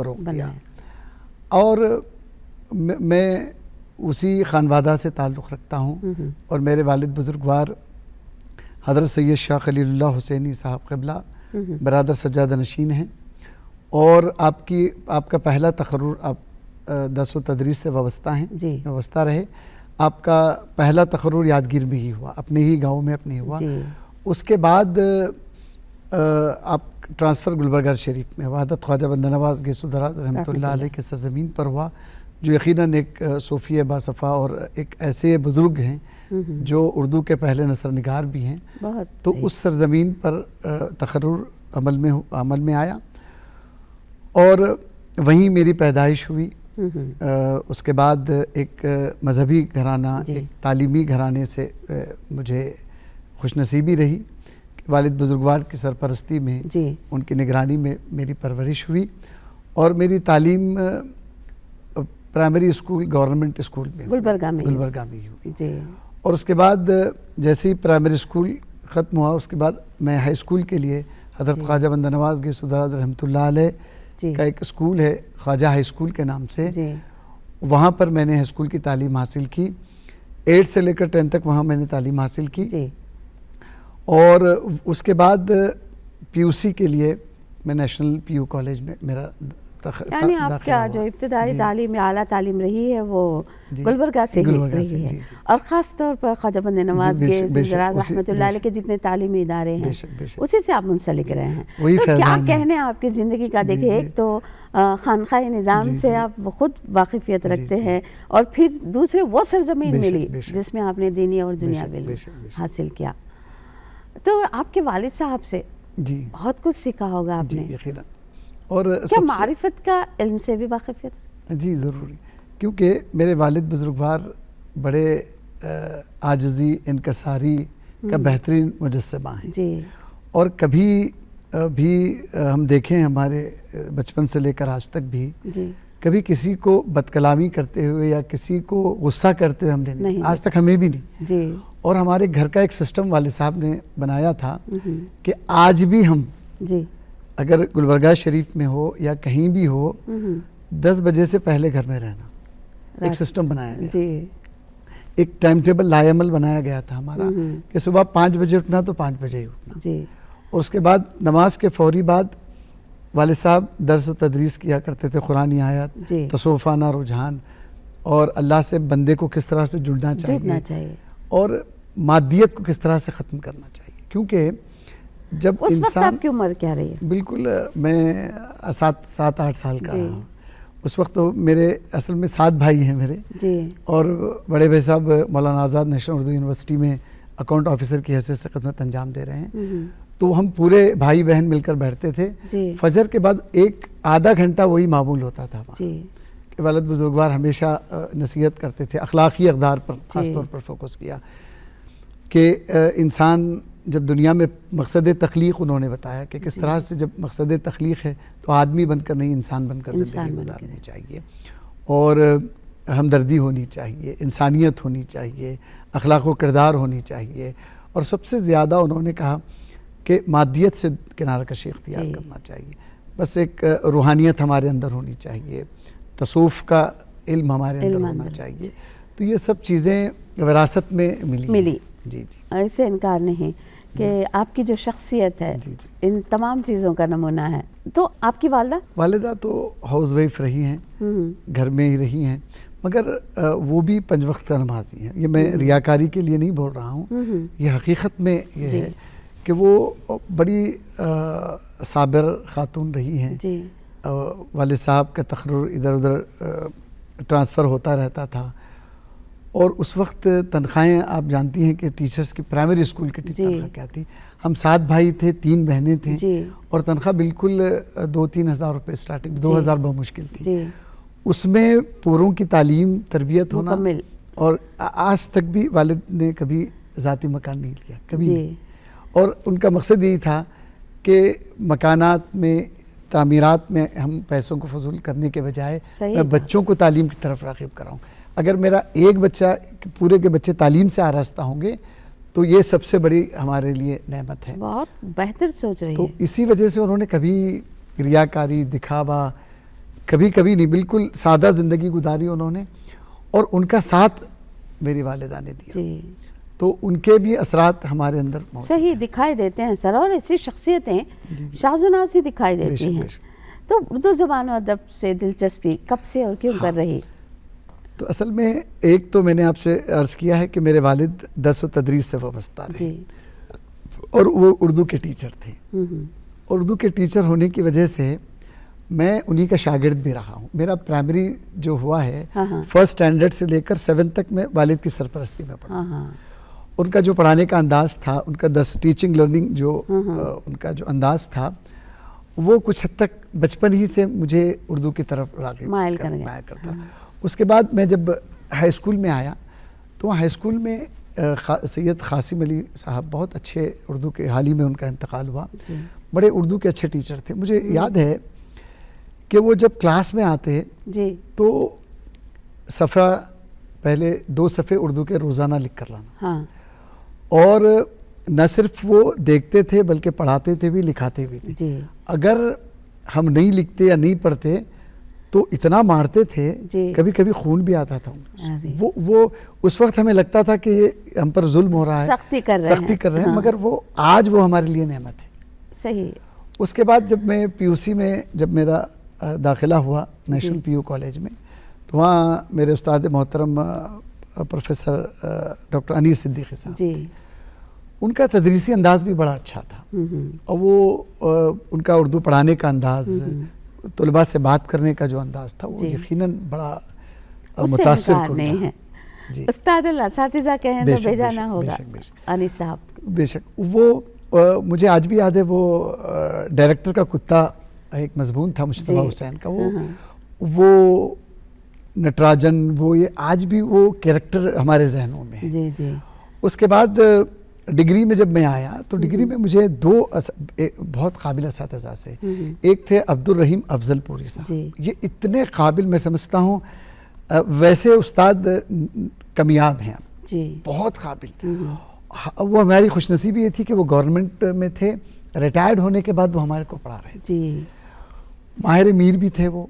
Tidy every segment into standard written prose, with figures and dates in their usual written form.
فروغ دیا. اور میں اسی خانوادہ سے تعلق رکھتا ہوں اور میرے والد بزرگوار حضرت سید شاہ خلیل اللہ حسینی صاحب قبلہ برادر سجادہ نشین ہیں. اور آپ کا پہلا تقرر آپ درس و تدریس سے وابستہ ہیں, وابستہ رہے. آپ کا پہلا تقرر یادگیر میں ہی ہوا, اپنے ہی گاؤں میں اپنے ہوا. اس کے بعد آپ ٹرانسفر گلبرگہ شریف میں ہوا, حضرت خواجہ بندہ نواز گیسو دراز رحمۃ اللہ علیہ کے سرزمین پر ہوا, جو یقیناً ایک صوفی باصفا اور ایک ایسے بزرگ ہیں جو اردو کے پہلے نثر نگار بھی ہیں. تو اس سرزمین پر تقرر عمل میں آیا اور وہیں میری پیدائش ہوئی. اس کے بعد ایک مذہبی گھرانہ, ایک تعلیمی گھرانے سے مجھے خوش نصیبی رہی. والد بزرگوار کی سرپرستی میں, ان کی نگرانی میں میری پرورش ہوئی اور میری تعلیم پرائمری اسکول گورنمنٹ اسکول میں گلبرگہ میں ہوئی. اور اس کے بعد جیسے ہی پرائمری اسکول ختم ہوا, اس کے بعد میں ہائی اسکول کے لیے حضرت خواجہ بندہ نواز گیسو دراز رحمۃ اللہ علیہ کا ایک اسکول ہے خواجہ ہائی اسکول کے نام سے, وہاں پر میں نے ہائی اسکول کی تعلیم حاصل کی. 8 سے لے کر 10 تک وہاں میں نے تعلیم حاصل کی. اور اس کے بعد پی یو سی کے لیے میں نیشنل پی یو کالج میں میرا یعنی آپ کا جو ابتدائی تعلیم یا اعلیٰ تعلیم رہی ہے وہ گلبرگہ سے ہی رہی ہے. اور خاص طور پر خواجہ بندہ نواز گیسو دراز رحمۃ اللہ علیہ کے جتنے تعلیمی ادارے ہیں اسی سے آپ منسلک رہے ہیں. تو کیا کہنے آپ کی زندگی کا, دیکھیں ایک تو خانقاہ نظام سے آپ خود واقفیت رکھتے ہیں اور پھر دوسرے وہ سرزمین ملی جس میں آپ نے دینی اور دنیاوی علم حاصل کیا. تو آپ کے والد صاحب سے بہت کچھ سیکھا ہوگا آپ نے, اور کیا معرفت کا علم سے بھی واقفیت؟ جی ضروری, کیونکہ میرے والد بزرگوار بڑے عاجزی انکساری کا بہترین مجسمہ ہیں. اور کبھی بھی ہم دیکھیں ہمارے بچپن سے لے کر آج تک بھی کبھی کسی کو بد کلامی کرتے ہوئے یا کسی کو غصہ کرتے ہوئے ہم نے نہیں, آج تک ہمیں بھی نہیں. اور ہمارے گھر کا ایک سسٹم والد صاحب نے بنایا تھا کہ آج بھی ہم اگر گلبرگہ شریف میں ہو یا کہیں بھی ہو 10 بجے سے پہلے گھر میں رہنا, ایک سسٹم بنایا گیا. ایک ٹائم ٹیبل لائے عمل بنایا گیا تھا ہمارا کہ صبح 5 بجے اٹھنا تو 5 بجے ہی اٹھنا. اور اس کے بعد نماز کے فوری بعد والد صاحب درس و تدریس کیا کرتے تھے, قرآنی آیات, تصوفانہ رجحان اور اللہ سے بندے کو کس طرح سے جڑنا چاہیے اور مادیت کو کس طرح سے ختم کرنا چاہیے. کیونکہ جب اس انسان, وقت آپ کی عمر کیا رہی ہے؟ بالکل میں 7-8 سال کا رہا ہوں. اس وقت تو میرے اصل میں 7 بھائی ہیں میرے, اور بڑے بھائی صاحب مولانا آزاد نیشنل اردو یونیورسٹی میں اکاؤنٹ آفیسر کی حیثیت سے خدمت انجام دے رہے ہیں. تو ہم پورے بھائی بہن مل کر بیٹھتے تھے. فجر کے بعد ایک آدھا گھنٹہ وہی معمول ہوتا تھا کہ والد بزرگوار ہمیشہ نصیحت کرتے تھے, اخلاقی اقدار پر خاص طور پر فوکس کیا کہ انسان جب دنیا میں مقصد تخلیق انہوں نے بتایا کہ کس طرح سے جب مقصد تخلیق ہے تو آدمی بن کر نہیں انسان بن کر زندگی گزارنی چاہیے, اور ہمدردی ہونی چاہیے, انسانیت ہونی چاہیے, اخلاق و کردار ہونی چاہیے. اور سب سے زیادہ انہوں نے کہا کہ مادیت سے کنارہ کشی اختیار کرنا چاہیے, بس ایک روحانیت ہمارے اندر ہونی چاہیے, تصوف کا علم ہمارے اندر ہونا چاہیے. تو یہ سب چیزیں وراثت میں ملی. ایسے انکار نہیں کہ آپ کی جو شخصیت ہے ان تمام چیزوں کا نمونہ ہے. تو آپ کی والدہ تو ہاؤس وائف رہی ہیں, گھر میں ہی رہی ہیں, مگر وہ بھی 5 وقت کا نمازی ہیں. یہ میں ریاکاری کے لیے نہیں بول رہا ہوں, یہ حقیقت میں یہ ہے کہ وہ بڑی صابر خاتون رہی ہیں. والد صاحب کا تقرر ادھر ادھر ٹرانسفر ہوتا رہتا تھا, اور اس وقت تنخواہیں آپ جانتی ہیں کہ ٹیچرز کی پرائمری اسکول کی تنخواہ کیا تھی. ہم 7 بھائی تھے, 3 بہنیں تھیں, اور تنخواہ بالکل 2-3 ہزار روپے اسٹارٹنگ, 2000 بہت مشکل تھی. اس میں پوروں کی تعلیم تربیت ہونا, اور آج تک بھی والد نے کبھی ذاتی مکان نہیں لیا, کبھی نہیں. اور ان کا مقصد یہی تھا کہ مکانات میں, تعمیرات میں ہم پیسوں کو فضول کرنے کے بجائے میں بچوں کو تعلیم کی طرف راغب کراؤں. اگر میرا ایک بچہ پورے کے بچے تعلیم سے آراستہ ہوں گے تو یہ سب سے بڑی ہمارے لیے نعمت ہے. بہت بہتر سوچ رہی ہے. تو اسی وجہ سے انہوں نے کبھی ریاکاری, دکھاوا کبھی کبھی نہیں، بالکل سادہ زندگی گزاری انہوں نے، اور ان کا ساتھ میری والدہ نے دیا، جی تو ان کے بھی اثرات ہمارے اندر موجود صحیح دکھائی دیتے ہیں سر، اور ایسی شخصیتیں شاذ و نادر دکھائی بے دیتی شک، ہیں. بے شک. تو اردو زبان و ادب سے دلچسپی کب سے اور کیوں کر رہی؟ تو اصل میں ایک تو میں نے آپ سے عرض کیا ہے کہ میرے والد درس و تدریس سے وابستہ رہے، جی اور وہ اردو کے ٹیچر تھے. ہوں اردو کے ٹیچر ہونے کی وجہ سے میں انہی کا شاگرد بھی رہا ہوں. میرا پرائمری جو ہوا ہے ہاں فرسٹ اسٹینڈرڈ سے لے کر 7 تک میں والد کی سرپرستی میں پڑھا. ہاں ان کا جو پڑھانے کا انداز تھا، ان کا ٹیچنگ لرننگ جو ان کا جو انداز تھا، وہ کچھ حد تک بچپن ہی سے مجھے اردو کی طرف راغب مائل کر گیا. کرتا. اس کے بعد میں جب ہائی اسکول میں آیا تو ہائی اسکول میں سید قاسم علی صاحب بہت اچھے اردو کے، حال ہی میں ان کا انتقال ہوا، جی بڑے اردو کے اچھے ٹیچر تھے. مجھے یاد ہے کہ وہ جب کلاس میں آتے جی تو صفحہ پہلے 2 صفحے اردو کے روزانہ لکھ کر لانا، ہاں اور نہ صرف وہ دیکھتے تھے بلکہ پڑھاتے تھے بھی، لکھاتے بھی تھے. جی اگر ہم نہیں لکھتے یا نہیں پڑھتے تو اتنا مارتے تھے، جی. کبھی کبھی خون بھی آتا تھا. ارے. وہ اس وقت ہمیں لگتا تھا کہ یہ ہم پر ظلم ہو رہا ہے، سختی کر رہے ہیں. مگر وہ آج وہ ہمارے لیے نعمت ہے. صحیح. اس کے بعد جب میں پی یو سی میں جب میرا داخلہ ہوا نیشنل پی یو کالج میں، تو وہاں میرے استاد محترم پروفیسر ڈاکٹر انیس صدیقی صاحب، جی ان کا تدریسی انداز بھی بڑا اچھا تھا، اور وہ ان کا اردو پڑھانے کا انداز، طلباء سے بات کرنے کا جو انداز تھا، وہ یقیناً بڑا متاثر کن نہیں ہے. جی استاد الاساتذہ کہیں تو بھیجانا ہوگا انیس صاحب. بے شک. وہ مجھے آج بھی یاد ہے، وہ ڈائریکٹر کا کتا ایک مضمون تھا مجتبیٰ حسین کا، وہ نٹراجن، وہ یہ آج بھی وہ کیریکٹر ہمارے ذہنوں میں ہے. جی جی. اس کے بعد ڈگری میں جب میں آیا تو ڈگری میں مجھے 2 بہت قابل اساتذہ سے، ایک تھے عبد الرحیم افضل پوری صاحب. یہ اتنے قابل، میں سمجھتا ہوں ویسے استاد کمیاب ہیں، بہت قابل. وہ ہماری خوش نصیبی یہ تھی کہ وہ گورنمنٹ میں تھے، ریٹائرڈ ہونے کے بعد وہ ہمارے کو پڑھا رہے تھے. ماہر میر بھی تھے وہ،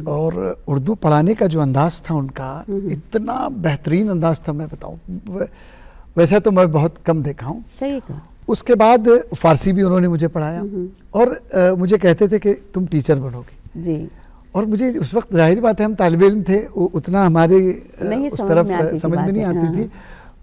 اور اردو پڑھانے کا جو انداز تھا ان کا، اتنا بہترین انداز تھا، میں بتاؤں ویسا تو میں بہت کم دیکھا ہوں. صحیح کہا. اس کے بعد فارسی بھی انہوں نے مجھے پڑھایا، اور مجھے کہتے تھے کہ تم ٹیچر بنو گے. جی. اور مجھے اس وقت ظاہر بات ہے ہم طالب علم تھے، اتنا ہماری اس طرف سمجھ میں نہیں آتی تھی،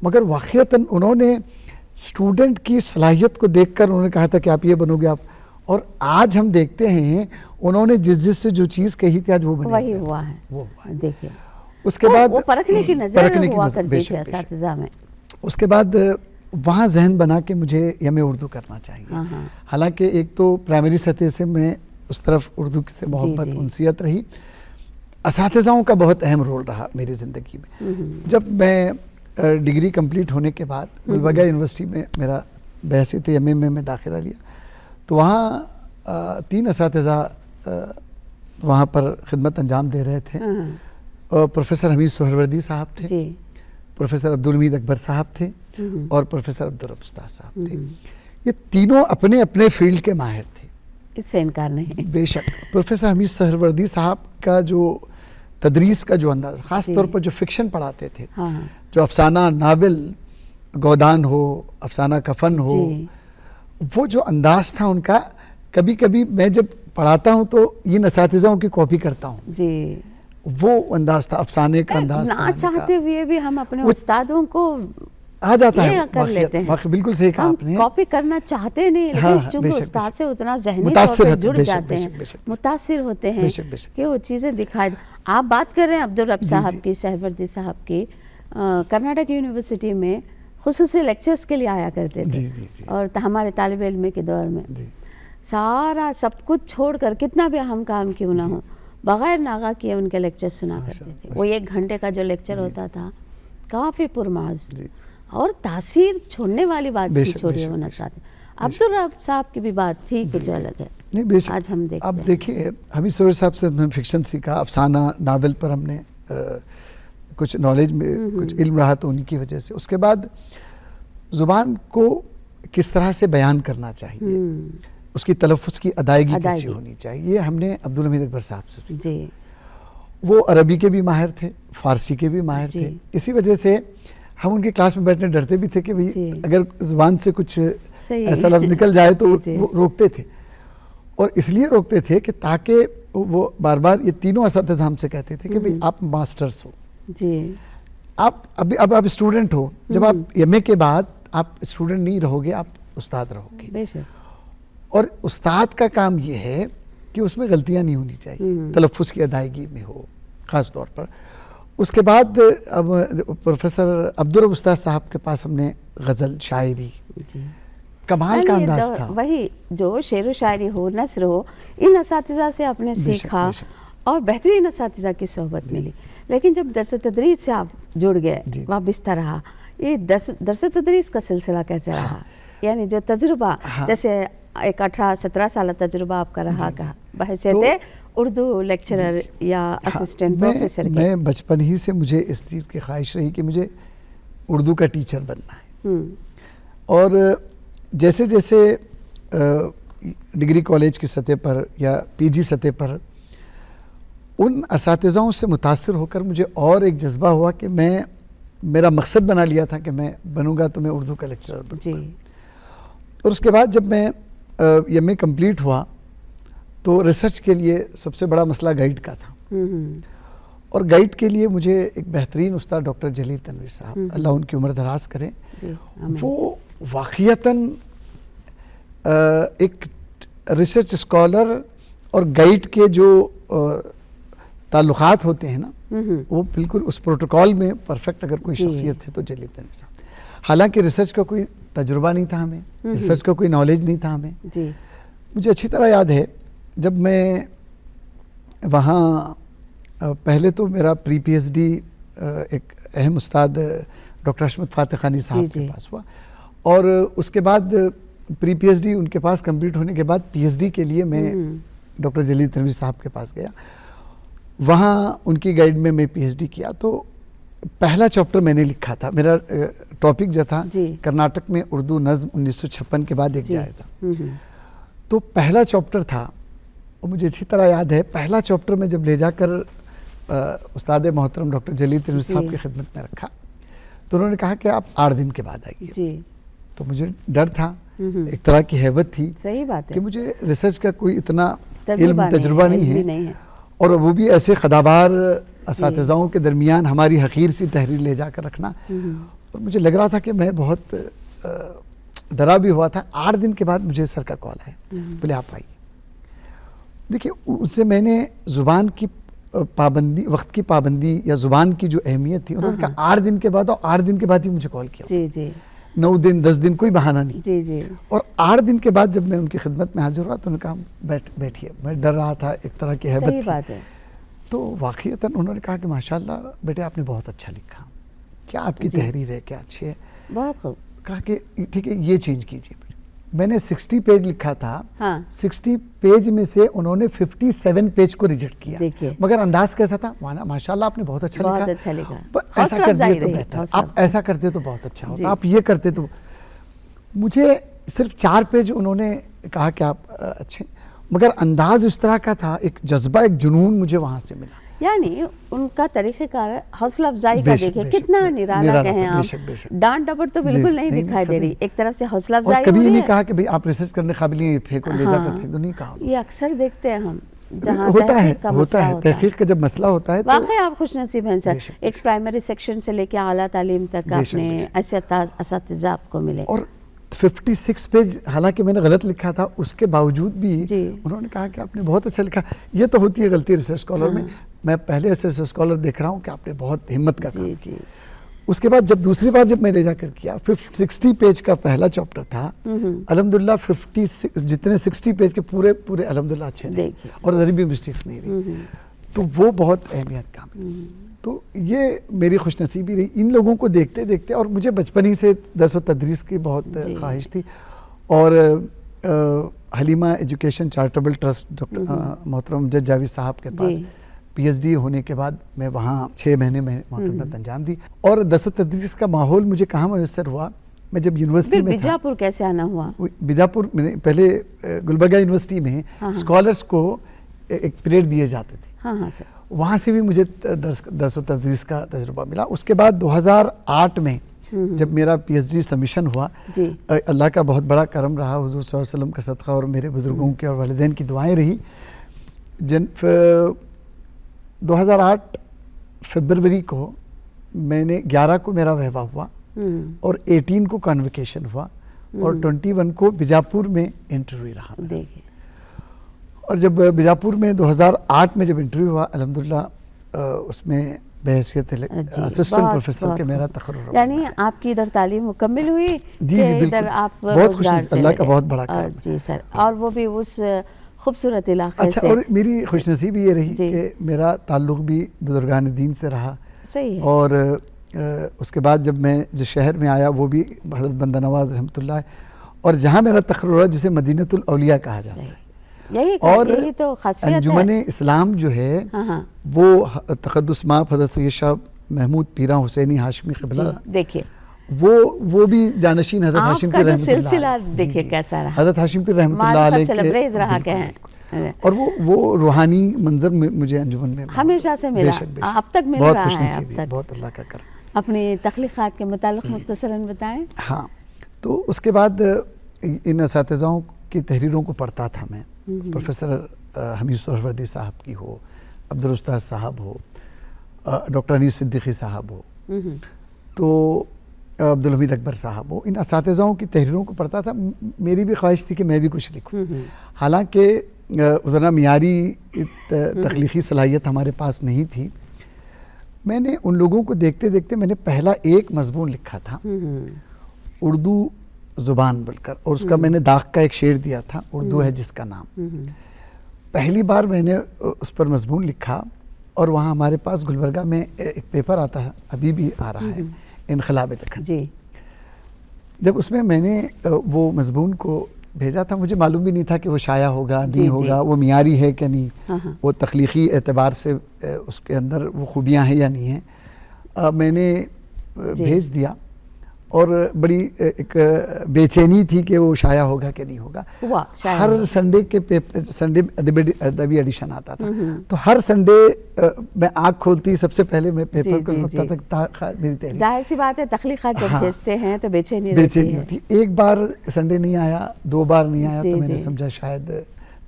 مگر واقعتاً انہوں نے اسٹوڈنٹ کی صلاحیت کو دیکھ کر انہوں نے کہا تھا کہ آپ یہ بنو گے آپ. اور آج ہم دیکھتے ہیں انہوں نے جس سے جو چیز کہی تھی آج وہ بنی، وہی ہوا ہے. دیکھیں اس کے بعد وہ پرکھنے کی نظر ہوا کرتی تھی اساتذہ میں. اس کے بعد وہاں ذہن بنا کہ مجھے ایم اے اردو کرنا چاہیے. حالانکہ ایک تو پرائمری سطح سے میں اس طرف اردو سے محبت، انسیت رہی. اساتذہوں کا بہت اہم رول رہا میری زندگی میں. جب میں ڈگری کمپلیٹ ہونے کے بعد گلبرگہ یونیورسٹی میں میرا بحیثیت ایم اے میں داخلہ لیا، تو وہاں 3 اساتذہ وہاں پر خدمت انجام دے رہے تھے. پروفیسر حمید سہروردی صاحب تھے، پروفیسر عبدالحمید اکبر صاحب تھے، اور پروفیسر عبدالرب استاد صاحب تھے. یہ تینوں اپنے اپنے فیلڈ کے ماہر تھے، اس سے انکار نہیں. بے شک. پروفیسر حمید سہروردی صاحب کا جو تدریس کا جو انداز، خاص طور پر جو فکشن پڑھاتے تھے، جو افسانہ ناول گودان ہو، افسانہ کفن ہو، وہ جو انداز تھا ان کا، کبھی کبھی میں جب پڑھاتا ہوں تو ان اساتذہوں کی کاپی کرتا ہوں. جی. وہ انداز تھا، افسانے کا انداز تھا. نہ چاہتے ہوئے بھی ہم اپنے استادوں کو آ جاتا ہے، کر لیتے ہیں. بالکل صحیح کہا آپ نے. کاپی کرنا چاہتے نہیں، لیکن چونکہ استاد سے اتنا ذہنی طور پہ جڑ جاتے ہیں، متاثر ہوتے ہیں کہ وہ چیزیں دکھائی. آپ بات کر رہے ہیں عبدالرب صاحب کی، سہروردی صاحب کی، کرناٹک یونیورسٹی میں خصوصی لیکچرز کے لیے آیا کرتے تھے. اور ہمارے طالب علم کے دور میں سارا سب کچھ چھوڑ کر، کتنا بھی اہم کام کیوں نہ ہو، بغیر ناغہ کیے ان کے لیکچر سنا کرتے تھے. وہ 1 گھنٹے کا جو لیکچر ہوتا تھا، کافی پرماز اور تاثیر چھوڑنے والی بات تھی. چھوڑیے وہ نصات. عبدالرب صاحب کی بھی بات تھی کچھ الگ ہے. آج ہم دیکھتے ہیں. اب دیکھیے، حمید سہروردی صاحب سے ہم نے فکشن سیکھا، افسانہ ناول پر ہم نے کچھ نالج میں کچھ علم رہا تو انہی کی وجہ سے. اس کے بعد زبان کو کس طرح سے بیان کرنا چاہیے، اس کی تلفظ کی ادائیگی کیسی ہونی چاہیے، یہ ہم نے عبدالحمید اکبر صاحب سے سیکھا۔ جی وہ عربی کے بھی ماہر تھے، فارسی کے بھی ماہر تھے، اسی وجہ سے ہم ان کے کلاس میں بیٹھنے ڈرتے بھی تھے کہ بھئی اگر زبان سے کچھ ایسا لفظ نکل جائے تو وہ روکتے تھے، اور اس لیے روکتے تھے کہ تاکہ وہ بار بار یہ تینوں اساتذہ ہم سے کہتے تھے کہ بھئی آپ ماسٹرز ہو، جی آپ اب آپ اسٹوڈنٹ ہو، جب آپ ایم اے کے بعد آپ اسٹوڈنٹ نہیں رہو گے، آپ استاد رہو گے، بے شک، اور استاد کا کام یہ ہے کہ اس میں غلطیاں نہیں ہونی چاہیے، تلفظ کی ادائیگی میں ہو خاص طور پر۔ اس کے بعد اب پروفیسر عبدالرب استاد صاحب کے پاس ہم نے غزل، شاعری، کمال کا انداز تھا۔ وہی جو شعر و شاعری ہو، نثر ہو، ان اساتذہ سے آپ نے سیکھا اور بہترین اساتذہ کی صحبت ملی۔ لیکن جب درس و تدریس سے آپ جڑ گئے، وابستہ رہا، یہ درس و تدریس کا سلسلہ کیسے رہا؟ یعنی جو تجربہ، جیسے ایک 18-17 سالہ تجربہ آپ کا رہا بحیثیت اردو لیکچرر یا اسسٹنٹ پروفیسر کے۔ میں بچپن ہی سے مجھے اس چیز کی خواہش رہی کہ مجھے اردو کا ٹیچر بننا ہے، اور جیسے جیسے ڈگری کالج کی سطح پر یا پی جی سطح پر ان اساتذہوں سے متاثر ہو کر مجھے اور ایک جذبہ ہوا کہ میرا مقصد بنا لیا تھا کہ میں بنوں گا تو میں اردو کا لیکچرر بنوں گا۔ اور اس کے بعد جب میں ایم اے کمپلیٹ ہوا تو ریسرچ کے لیے سب سے بڑا مسئلہ گائیڈ کا تھا، اور گائیڈ کے لیے مجھے ایک بہترین استاد ڈاکٹر جلیل تنویر صاحب، اللہ ان کی عمر دراز کریں، وہ واقعتاً ایک ریسرچ اسکالر اور گائیڈ کے جو تعلقات ہوتے ہیں نا، وہ بالکل اس پروٹوکول میں پرفیکٹ اگر کوئی شخصیت ہے تو جلیل تنویر صاحب۔ حالانکہ ریسرچ کا کوئی تجربہ نہیں تھا ہمیں، ریسرچ کا کوئی نالج نہیں تھا ہمیں۔ مجھے اچھی طرح یاد ہے جب میں وہاں پہلے تو میرا پری پی ایچ ڈی ایک اہم استاد ڈاکٹر حشمت فاتح خانی صاحب کے پاس ہوا، اور اس کے بعد پری پی ایچ ڈی ان کے پاس کمپلیٹ ہونے کے بعد پی ایچ ڈی کے لیے میں ڈاکٹر جلیل تنویر صاحب کے پاس گیا، وہاں ان کی گائیڈ میں پی ایچ ڈی کیا۔ تو پہلا چیپٹر میں نے لکھا تھا، میرا ٹاپک جو تھا کرناٹک میں اردو نظم 1956 کے بعد ایک جائزہ، تو پہلا چیپٹر تھا، اور مجھے اچھی طرح یاد ہے پہلا چیپٹر میں جب لے جا کر استاد محترم ڈاکٹر جلیل تنویر صاحب کی خدمت میں رکھا تو انہوں نے کہا کہ آپ 8 دن کے بعد آئیے۔ تو مجھے ڈر تھا، ایک طرح کی ہیبت تھی کہ مجھے ریسرچ کا کوئی اتنا علم تجربہ نہیں ہے، اور وہ بھی ایسے خداوار اساتذہوں کے درمیان ہماری حقیر سی تحریر لے جا کر رکھنا، اور مجھے لگ رہا تھا کہ میں بہت ڈرا بھی ہوا تھا۔ 8 دن کے بعد مجھے سر کا کال آیا، بولے آپ آئیے۔ دیکھیے ان سے میں نے زبان کی پابندی، وقت کی پابندی یا زبان کی جو اہمیت تھی، انہوں نے کہا 8 دن کے بعد، اور 8 دن کے بعد ہی مجھے کال کیا، 9 دن 10 دن کوئی بہانہ نہیں۔ اور 8 دن کے بعد جب میں ان کی خدمت میں حاضر ہوا تو انہوں نے کہا بیٹھیے، میں ڈر رہا تھا، ایک طرح کی ہیبت تھی۔ تو واقعتاً انہوں نے کہا کہ ماشاءاللہ بیٹے آپ نے بہت اچھا لکھا، کیا آپ کی تحریر ہے، کیا اچھی ہے، بہت خوب۔ کہا کہ ٹھیک ہے یہ چینج کیجیے۔ میں نے 60 پیج لکھا تھا، 60 پیج میں سے انہوں نے 57 پیج کو ریجیکٹ کیا، مگر انداز کیسا تھا، ماشاءاللہ آپ نے بہت اچھا لکھا، ایسا کرتے تو بہتر، آپ ایسا کرتے تو بہت اچھا ہوتا، آپ یہ کرتے تو۔ مجھے صرف 4 پیج انہوں نے کہا کہ آپ اچھے، مگر انداز اس طرح کا تھا، ایک جذبہ، ایک جنون مجھے وہاں سے ملا۔ یعنی ان کا طریقہ کار حوصلہ افزائی کا دیکھیں کتنا نرالا کہیں آپ، ڈانٹ ڈپٹ تو بالکل نہیں دکھائی دے رہی، ایک طرف سے حوصلہ افزائی ہو رہی ہے۔ کبھی نہیں کہا کہ بھئی آپ ریسرچ کرنے قابل نہیں، پھینکو لے جا کر پھینک دو، نہیں کہا۔ یہ اکثر دیکھتے ہیں ہم جہاں ہوتا ہے تحقیق کا جب مسئلہ ہوتا ہے۔ واقعی آپ خوش نصیب ہیں سر، ایک پرائمری سیکشن سے لے کے اعلیٰ تعلیم تک آپ نے ایسے اساتذہ آپ کو ملے۔ اور 56 پیج حالانکہ میں نے غلط لکھا تھا، اس کے باوجود بھی انہوں نے کہا کہ آپ نے بہت اچھا لکھا۔ یہ تو ہوتی ہے غلطی ریسرچ اسکالر میں، میں پہلے ایسے ریسرچ اسکالر دیکھ رہا ہوں کہ آپ نے بہت ہمت کا کام کیا۔ اس کے بعد جب دوسری بار جب میں لے جا کر کیا، 60 پیج کا پہلا چیپٹر تھا، الحمدللہ 60 پیج کے پورے الحمدللہ اچھے تھے، اور ذرا بھی مسٹیکس نہیں رہی، تو وہ بہت اہمیت کا۔ تو یہ میری خوش نصیبی رہی ان لوگوں کو دیکھتے دیکھتے، اور مجھے بچپن ہی سے درس و تدریس کی بہت خواہش تھی، اور Halima education charitable trust doctor محترم امجد جاوید صاحب کے پاس پی ایچ ڈی ہونے کے بعد میں وہاں 6 مہینے میں خدمت انجام دی۔ اور درس و تدریس کا ماحول مجھے کہاں میسر ہوا، میں جب یونیورسٹی میں تھا، بیجاپور کیسے آنا ہوا؟ بیجاپور میں پہلے گلبرگہ یونیورسٹی میں اسکالرس کو ایک پیریڈ دیے جاتے تھے، ہاں ہاں سر، وہاں سے بھی مجھے درس و تدریس کا تجربہ ملا. اس کے بعد 2008 میں جب میرا پی ایچ ڈی سبمیشن ہوا، جی اللہ کا بہت بڑا کرم رہا، حضور صلی اللہ علیہ وسلم کا صدقہ اور میرے بزرگوں کے اور والدین کی دعائیں رہی. 2008 فروری کو میں نے 11 کو میرا ویوا ہوا اور 18 کو کانویکیشن ہوا اور 21 کو بیجاپور میں انٹرویو رہا. دیکھیں، اور جب بیجاپور میں 2008 میں جب انٹرویو ہوا، الحمدللہ اس میں بحیثیت اسسٹنٹ پروفیسر کے میرا تقرر ہوا. یعنی آپ کی ادھر تعلیم مکمل ہوئی جی کہ بالکل، ادھر آپ بہت خوش روزگار سے اللہ کا لگے؟ بہت بڑا کرم. جی سر، اور وہ بھی اس خوبصورت علاقے اچھا، سے. اور میری خوش نصیبی یہ رہی جی، کہ میرا تعلق بھی بزرگان دین سے رہا. صحیح ہے. اور اس کے بعد جب میں جس شہر میں آیا وہ بھی حضرت بندہ نواز رحمۃ اللہ ہے، اور جہاں میرا تقرر ہوا جسے مدینۃ الاولیاء کہا جاتا ہے. یہی تو خاصیت ہے. انجمن اسلام جو ہے وہ تقدس مآب حضرت سید شاہ محمود پیرا حسینی ہاشمی قبلہ، دیکھیے وہ بھی جانشین حضرت ہاشم پیر رحمۃ اللہ سلسلہ دیکھیے کیسا رہا، حضرت ہاشم پیر رحمۃ اللہ علیہ کے رہا کہ اور وہ روحانی منظر مجھے انجمن میں ہمیشہ سے ملا، اب تک مل بہت رہا خوش ہے. اب نصیبی، تک بہت اللہ کا کرم. اپنی تخلیقات کے متعلق مختصراً بتائیں. ہاں، تو اس کے بعد ان اساتذاؤں کی تحریروں کو پڑھتا تھا میں. پروفیسر حمید سہروردی صاحب کی ہو، عبدالاستاذ صاحب ہو، ڈاکٹر انیس صدیقی صاحب ہو، تو عبدالحمید اکبر صاحب ہو، ان اساتذاؤں کی تحریروں کو پڑھتا تھا. میری بھی خواہش تھی کہ میں بھی کچھ لکھوں، حالانکہ ذرا معیاری تخلیقی صلاحیت ہمارے پاس نہیں تھی. میں نے ان لوگوں کو دیکھتے دیکھتے میں نے پہلا ایک مضمون لکھا تھا اردو زبان بول کر، اور اس کا میں نے داغ کا ایک شعر دیا تھا، اردو ہے جس کا نام. پہلی بار میں نے اس پر مضمون لکھا، اور وہاں ہمارے پاس گلبرگہ میں ایک پیپر آتا ہے، ابھی بھی آ رہا ہے، انقلاب دکن. جی، جب اس میں نے وہ مضمون کو بھیجا تھا، مجھے معلوم بھی نہیں تھا کہ وہ شائع ہوگا نہیں ہوگا، وہ معیاری ہے کہ نہیں، وہ تخلیقی اعتبار سے اس کے اندر وہ خوبیاں ہیں یا نہیں ہیں. میں نے بھیج دیا، اور بڑی ایک بے چینی تھی کہ وہ شائع ہوگا کہ نہیں ہوگا. ہر سنڈے کے سنڈے ادبی ایڈیشن آتا تھا، تو ہر سنڈے میں آنکھ کھولتی سب سے پہلے میں پیپر کو پڑھتا تھا. میری تحریر، ظاہر سی بات ہے، تخلیقات جب بھیجتے ہیں تو بے چینی ہوتی. ایک بار سنڈے نہیں آیا، 2 بار نہیں آیا، تو میں نے سمجھا شاید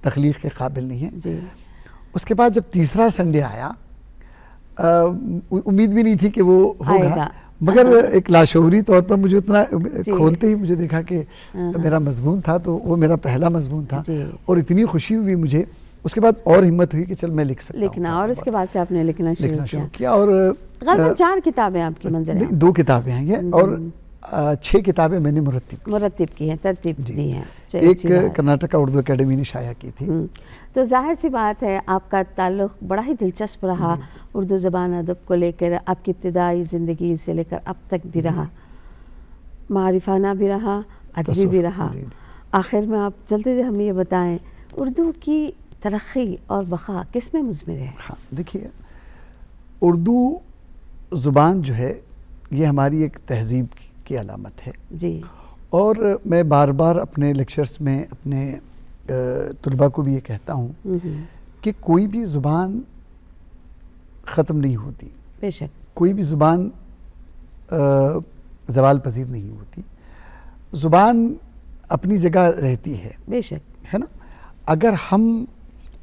تخلیق کے قابل نہیں ہے. اس کے بعد جب تیسرا سنڈے آیا، امید بھی نہیں تھی کہ وہ ہوگا، مگر ایک لاشعوری طور پر مجھے اتنا کھولتے ہی مجھے دیکھا کہ میرا مضمون تھا، تو وہ میرا پہلا مضمون تھا، اور اتنی خوشی ہوئی مجھے. اس کے بعد اور ہمت ہوئی کہ چل میں لکھ سکتا ہوں لکھنا، اور اس کے بعد سے آپ نے لکھنا شروع کیا. اور غالباً 4 کتابیں آپ کی منظر ہیں. 2 کتابیں ہیں یہ، اور 6 کتابیں میں نے مرتب کی ہیں، ترتیب دی ہیں. ایک کرناٹکا اردو اکیڈمی نے شائع کی تھی. تو ظاہر سی بات ہے آپ کا تعلق بڑا ہی دلچسپ رہا اردو زبان ادب کو لے کر، آپ کی ابتدائی زندگی سے لے کر اب تک بھی رہا، معرفانہ بھی رہا، ادبی بھی رہا. آخر میں آپ جلدی سے ہمیں یہ بتائیں، اردو کی ترقی اور بقا کس میں مضمر ہے؟ ہاں، دیکھیے، اردو زبان جو ہے یہ ہماری ایک تہذیب کی علامت ہے. جی، اور میں بار بار اپنے لیکچرز میں اپنے طلباء کو بھی یہ کہتا ہوں کہ کوئی بھی زبان ختم نہیں ہوتی، بے شک کوئی بھی زبان زوال پذیر نہیں ہوتی. زبان اپنی جگہ رہتی ہے، بے شک، ہے نا. اگر ہم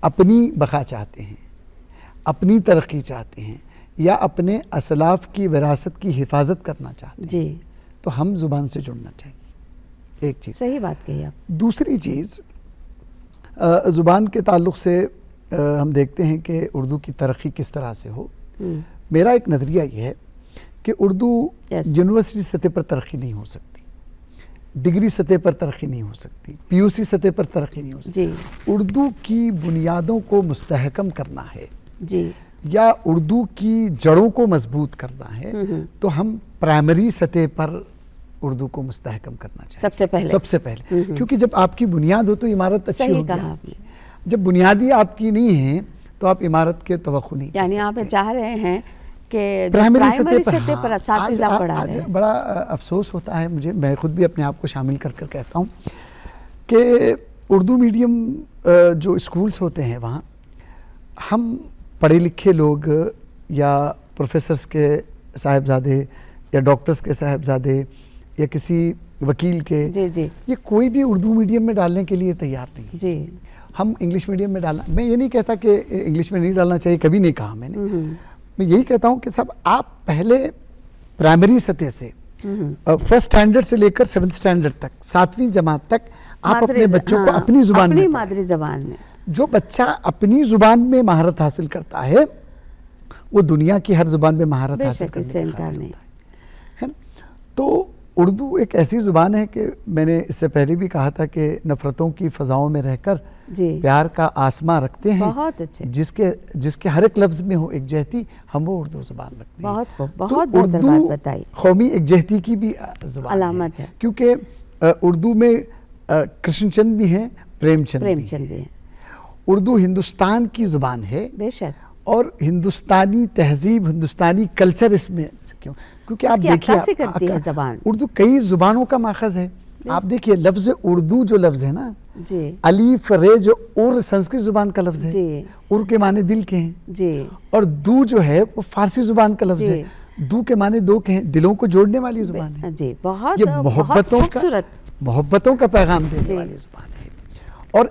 اپنی بقا چاہتے ہیں، اپنی ترقی چاہتے ہیں، یا اپنے اسلاف کی وراثت کی حفاظت کرنا چاہتے ہیں، تو ہم زبان سے جڑنا چاہیے. ایک چیز صحیح بات کہی آپ. دوسری چیز، زبان کے تعلق سے ہم دیکھتے ہیں کہ اردو کی ترقی کس طرح سے ہو. میرا ایک نظریہ یہ ہے کہ اردو یونیورسٹی سطح پر ترقی نہیں ہو سکتی، ڈگری سطح پر ترقی نہیں ہو سکتی، پی یو سی سطح پر ترقی نہیں ہو سکتی. اردو کی بنیادوں کو مستحکم کرنا ہے، یا اردو کی جڑوں کو مضبوط کرنا ہے، تو ہم پرائمری سطح پر اردو کو مستحکم کرنا چاہیے سب سے پہلے. کیونکہ جب آپ کی بنیاد ہو تو عمارت اچھی ہوگی. جب بنیادی آپ کی نہیں ہے تو آپ عمارت کے توقع نہیں. یعنی آپ چاہ رہے ہیں کہ پرائمری سطح پر اساتذہ پڑھا آج رہے ہیں. بڑا افسوس ہوتا ہے مجھے، میں خود بھی اپنے آپ کو شامل کر کر کہتا ہوں کہ اردو میڈیم جو اسکولز ہوتے ہیں وہاں ہم پڑھے لکھے لوگ یا پروفیسرز کے صاحبزادے یا ڈاکٹرز کے صاحبزادے یا کسی وکیل کے، جی جی یہ کوئی بھی اردو میڈیم میں ڈالنے کے لیے تیار نہیں. جی ہم انگلش میڈیم میں ڈالنا، میں یہ نہیں کہتا کہ انگلش میں نہیں ڈالنا چاہیے، کبھی نہیں کہا میں نے. میں یہی کہتا ہوں کہ سب آپ پہلے پرائمری سطح سے فرسٹ اسٹینڈرڈ سے لے کر 7th اسٹینڈرڈ تک، 7ویں جماعت تک آپ اپنے بچوں کو اپنی زبان میں اپنی مادری زبان میں. جو بچہ اپنی زبان میں مہارت حاصل کرتا ہے وہ دنیا کی ہر زبان میں مہارت بے حاصل شک کرنے اس سے کا انکار قابل نہیں. ہے نا. تو اردو ایک ایسی زبان ہے کہ میں نے اس سے پہلے بھی کہا تھا کہ نفرتوں کی فضاؤں میں رہ کر جی پیار کا آسماں رکھتے ہیں. بہت اچھے، جس کے ہر ایک لفظ میں ہو ایک جہتی، ہم وہ اردو زبان رکھتے ہیں. بہت خوب، تو بہت بہتر اردو بات بتائی. قومی ایک جہتی کی بھی زبان علامت ہے. کیونکہ اردو میں کرشن چند بھی ہیں، پریم چند بھی ہیں. اردو ہندوستان کی زبان ہے بے شک. اور ہندوستانی تہذیب، ہندوستانی کلچر اس میں کیونکہ آپ دیکھیے عکاسی کرتی ہے زبان. اردو کئی زبانوں کا ماخذ ہے. آپ دیکھیے لفظ اردو جو لفظ ہے نا، جی الف رے جو اور سنسکرت زبان کا لفظ ہے، جی اور کے معنی دل کے ہیں، جی اور دو جو ہے وہ فارسی زبان کا لفظ ہے، دو کے معنی دو کے ہیں، دلوں کو جوڑنے والی زبان ہے. جی بہت یہ محبتوں کا پیغام دینے والی زبان ہے. اور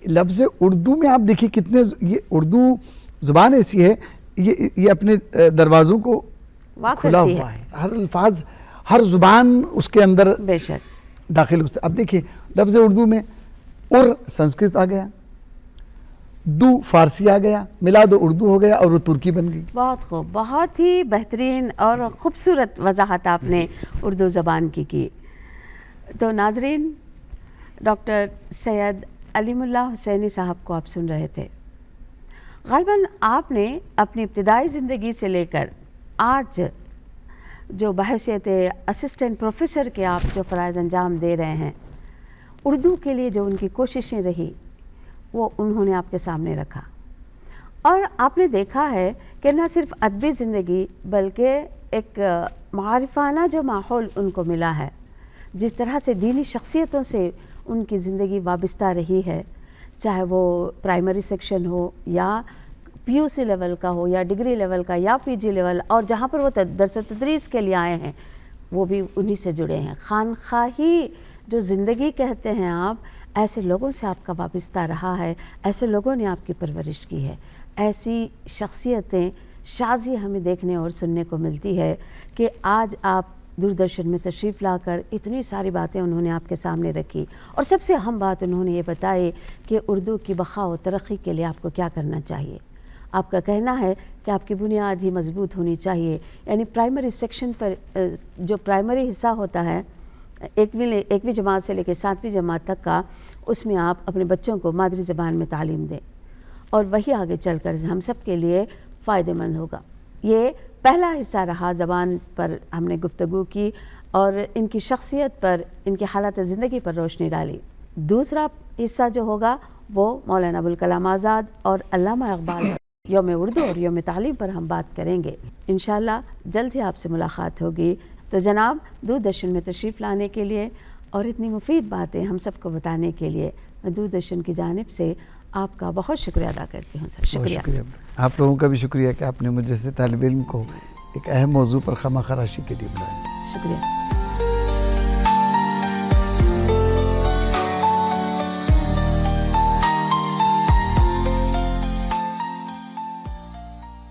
لفظ اردو میں آپ دیکھیے کتنے، یہ اردو زبان ایسی ہے، یہ اپنے دروازوں کو کھلا ہوا ہے. ہر الفاظ، ہر زبان اس کے اندر بے شک داخل ہوتے. اب دیکھیے لفظ اردو میں اور سنسکرت آ گیا، دو فارسی آ گیا، ملا دو اردو ہو گیا اور وہ ترکی بن گئی. بہت خوب، بہت ہی بہترین اور خوبصورت وضاحت آپ نے اردو زبان کی. تو ناظرین، ڈاکٹر سید علیم اللہ حسینی صاحب کو آپ سن رہے تھے. غالباً آپ نے اپنی ابتدائی زندگی سے لے کر آج جو بحیثیت اسسٹنٹ پروفیسر کے آپ جو فرائض انجام دے رہے ہیں، اردو کے لیے جو ان کی کوششیں رہی وہ انہوں نے آپ کے سامنے رکھا. اور آپ نے دیکھا ہے کہ نہ صرف ادبی زندگی بلکہ ایک معارفانہ جو ماحول ان کو ملا ہے، جس طرح سے دینی شخصیتوں سے ان کی زندگی وابستہ رہی ہے، چاہے وہ پرائمری سیکشن ہو یا پی یو سی لیول کا ہو یا ڈگری لیول کا یا پی جی لیول، اور جہاں پر وہ درس و تدریس کے لیے آئے ہیں وہ بھی انہی سے جڑے ہیں. خانخواہی جو زندگی کہتے ہیں آپ، ایسے لوگوں سے آپ کا وابستہ رہا ہے، ایسے لوگوں نے آپ کی پرورش کی ہے. ایسی شخصیتیں شازی ہمیں دیکھنے اور سننے کو ملتی ہے کہ آج آپ دوردرشن میں تشریف لا کر اتنی ساری باتیں انہوں نے آپ کے سامنے رکھی، اور سب سے اہم بات انہوں نے یہ بتائی کہ اردو کی بقا و ترقی کے لیے آپ کو کیا کرنا چاہیے. آپ کا کہنا ہے کہ آپ کی بنیاد ہی مضبوط ہونی چاہیے، یعنی پرائمری سیکشن پر جو پرائمری حصہ ہوتا ہے 1ویں جماعت سے لے کے 7ویں جماعت تک کا، اس میں آپ اپنے بچوں کو مادری زبان میں تعلیم دیں، اور وہی آگے چل کر ہم سب کے لیے فائدہ مند ہوگا. یہ پہلا حصہ رہا، زبان پر ہم نے گفتگو کی اور ان کی شخصیت پر، ان کی حالات زندگی پر روشنی ڈالی. دوسرا حصہ جو ہوگا وہ مولانا ابوالکلام آزاد اور علامہ اقبال یوم اردو اور یوم تعلیم پر ہم بات کریں گے. انشاءاللہ جلد ہی آپ سے ملاقات ہوگی. تو جناب، دوردرشن میں تشریف لانے کے لیے اور اتنی مفید باتیں ہم سب کو بتانے کے لیے میں دوردرشن کی جانب سے آپ کا بہت شکریہ ادا کرتی ہوں. سر شکریہ. آپ لوگوں کا بھی شکریہ کہ آپ نے مجھ جیسے طالب علم کو ایک اہم موضوع پر خواہشی کے لیے بلایا. شکریہ.